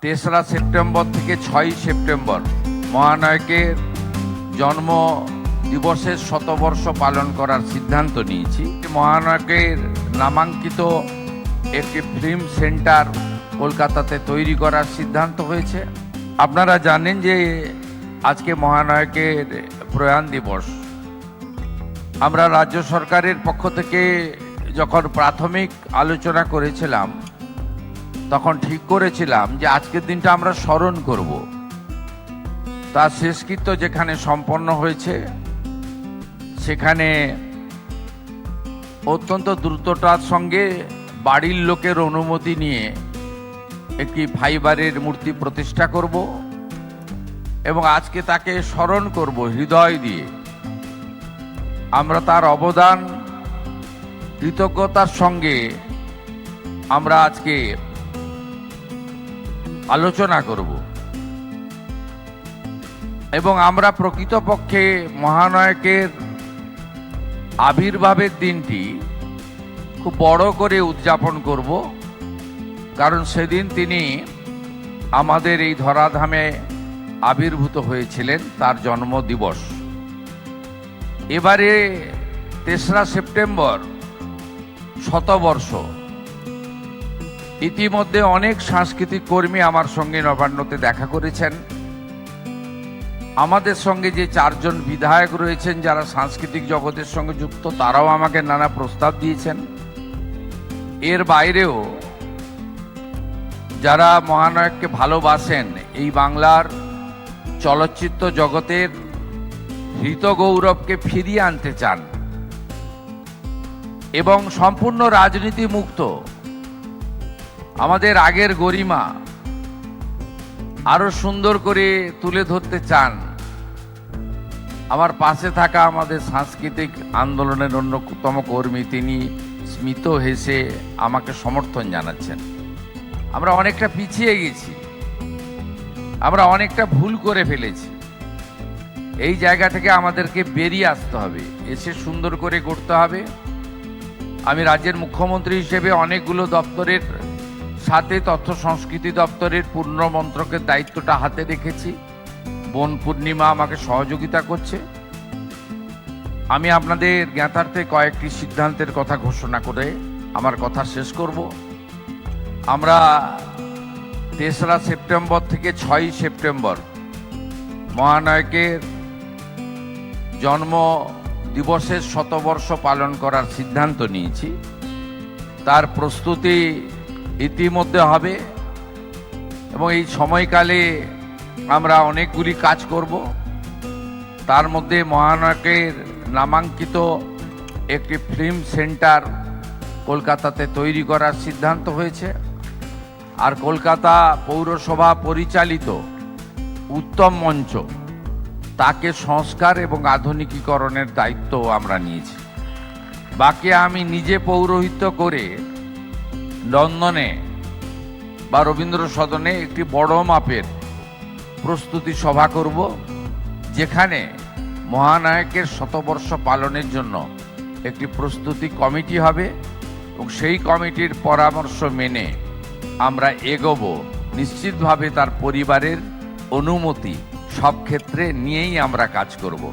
তেসরা সেপ্টেম্বর থেকে 6ই সেপ্টেম্বর মহানায়কের জন্ম দিবসের শতবর্ষ পালন করার সিদ্ধান্ত নিয়েছি। মহানায়কের নামাঙ্কিত একটি ফিল্ম সেন্টার কলকাতাতে তৈরি করার সিদ্ধান্ত হয়েছে। আপনারা জানেন যে আজকে মহানায়কের প্রয়াণ দিবস। আমরা রাজ্য সরকারের পক্ষ থেকে যখন প্রাথমিক আলোচনা করেছিলাম তখন ঠিক করেছিলাম যে আজকের দিনটা আমরা স্মরণ করব। তার শেষকৃত্য যেখানে সম্পন্ন হয়েছে সেখানে অত্যন্ত দ্রুততার সঙ্গে বাড়ির লোকের অনুমতি নিয়ে একটি ফাইবারের মূর্তি প্রতিষ্ঠা করব এবং আজকে তাকে স্মরণ করব হৃদয় দিয়ে। আমরা তার অবদান কৃতজ্ঞতার সঙ্গে আমরা আজকে আলোচনা করব এবং আমরা প্রকৃতপক্ষে মহানায়কের আবির্ভাবের দিনটি খুব বড় করে উদযাপন করব, কারণ সেদিন তিনি আমাদের এই ধরাধামে আবির্ভূত হয়েছিলেন, তার জন্মদিবস। এবারে 3রা সেপ্টেম্বর শতবর্ষ। ইতিমধ্যে অনেক সাংস্কৃতিক কর্মী আমার সঙ্গে নবান্নতে দেখা করেছেন। আমাদের সঙ্গে যে 4 জন বিধায়ক রয়েছেন যারা সাংস্কৃতিক জগতের সঙ্গে যুক্ত, তারাও আমাকে নানা প্রস্তাব দিয়েছেন। এর বাইরেও যারা মহানায়ককে ভালোবাসেন, এই বাংলার চলচ্চিত্র জগতের হৃতগৌরবকে ফিরিয়ে আনতে চান এবং সম্পূর্ণ রাজনীতি মুক্ত আমাদের আগের গরিমা আরো সুন্দর করে তুলে ধরতে চান, আমার পাশে থাকা আমাদের সাংস্কৃতিক আন্দোলনের অন্যতম কর্মী তিনি স্মিত হেসে আমাকে সমর্থন জানাচ্ছেন। আমরা অনেকটা পিছিয়ে গেছি, আমরা অনেকটা ভুল করে ফেলেছি। এই জায়গা থেকে আমাদেরকে বেরিয়ে আসতে হবে, এসে সুন্দর করে করতে হবে। আমি রাজ্যের মুখ্যমন্ত্রী হিসেবে অনেকগুলো দপ্তরের সাথে তথ্য সংস্কৃতি দপ্তরের পূর্ণ মন্ত্রকের দায়িত্বটা হাতে রেখেছি। বোন পূর্ণিমা আমাকে সহযোগিতা করছে। আমি আপনাদের জ্ঞাতার্থে কয়েকটি সিদ্ধান্তের কথা ঘোষণা করে আমার কথা শেষ করব। আমরা 3রা সেপ্টেম্বর থেকে 6ই সেপ্টেম্বর মহানায়কের জন্ম দিবসের শতবর্ষ পালন করার সিদ্ধান্ত নিয়েছি। তার প্রস্তুতি ইতিমধ্যে হবে এবং এই সময়কালে আমরা অনেকগুলি কাজ করব। তার মধ্যে মহানায়কের নামাঙ্কিত একটি ফিল্ম সেন্টার কলকাতাতে তৈরি করার সিদ্ধান্ত হয়েছে। আর কলকাতা পৌরসভা পরিচালিত উত্তম মঞ্চ, তাকে সংস্কার এবং আধুনিকীকরণের দায়িত্ব আমরা নিয়েছি। বাকি আমি নিজে পৌরোহিত্য করে লন্ডনে বা রবীন্দ্র সদনে একটি বড় মাপের প্রস্তুতি সভা করব, যেখানে মহানায়কের শতবর্ষ পালনের জন্য একটি প্রস্তুতি কমিটি হবে এবং সেই কমিটির পরামর্শ মেনে আমরা এগোবো। নিশ্চিতভাবে তার পরিবারের অনুমতি সব ক্ষেত্রে নিয়েই আমরা কাজ করব।